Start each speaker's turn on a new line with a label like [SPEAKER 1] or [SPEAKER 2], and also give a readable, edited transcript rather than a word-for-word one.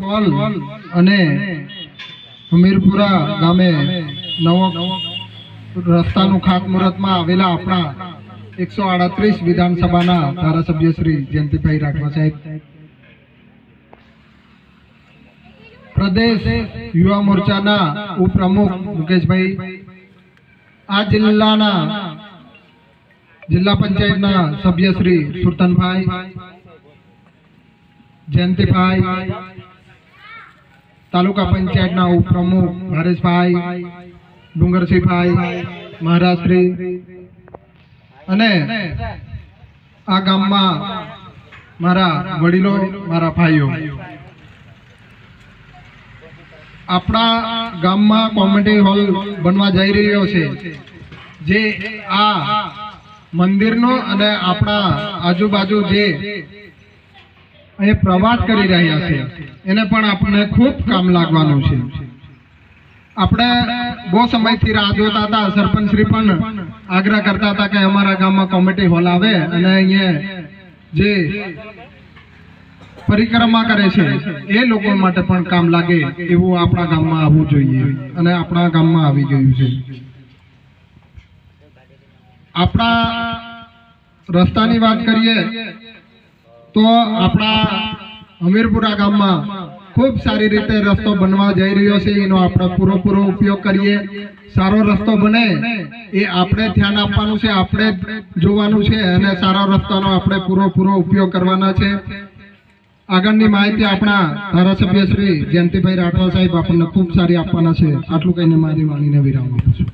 [SPEAKER 1] Pole અને હમીરપુરા ગામે નવો રસ્તાનું ખાતમુહૂર્તમાં આવેલા આપણા 138 વિધાનસભાના ધારાસભ્ય શ્રી જયંતિભાઈ રાઠવા સાહેબ, પ્રદેશ યુવા મોરચાના ઉપપ્રમુખ મુકેશભાઈ, આ જિલ્લા પંચાયતના સભ્ય શ્રી સુરતનભાઈ, જયંતિભાઈ, તાલુકા પંચાયતના ઉપપ્રમુખ હરેશભાઈ, ડુંગરસિંહભાઈ, મહારાજશ્રી અને આ ગામમાં મારા વડીલો, મારા ભાઈઓ, આપણા ગામમાં કોમેડી હોલ બનવા જઈ રહ્યો છે, જે આ મંદિરનો અને આપણા આજુબાજુ જે અહીં પ્રવાસ કરી રહ્યા છે એને પણ આપણને ખૂબ કામ લાગવાનું છે. આપણે બહુ સમયથી રાહ જોતા હતા, સરપંચ શ્રી પણ આગ્રહ કરતા હતા કે અમારા ગામમાં કોમેડી હોલ આવે અને અહીંયા જે પરિક્રમા કરે છે એ લોકો માટે પણ કામ લાગે એવું આપણા ગામમાં આવવું જોઈએ અને આપણા ગામમાં આવી ગયું છે. આપણા રસ્તાની વાત કરીએ તો આપણા હમીરપુરા ગામમાં ખૂબ સારી રીતે રસ્તો બનવા જઈ રહ્યો છે. એનો આપણે પૂરો ઉપયોગ કરીએ. સારો રસ્તો બને એ આપણે ધ્યાન આપવાનું છે, આપણે જોવાનું છે અને સારા રસ્તાનો આપણે પૂરો ઉપયોગ કરવાના છે. આગળની માહિતી આપણા ધારાસભ્ય શ્રી જયંતિભાઈ રાઠવા સાહેબ આપણને ખૂબ સારી આપવાના છે. આટલું કહીને મારી વાણીને વિરામ આપું છું.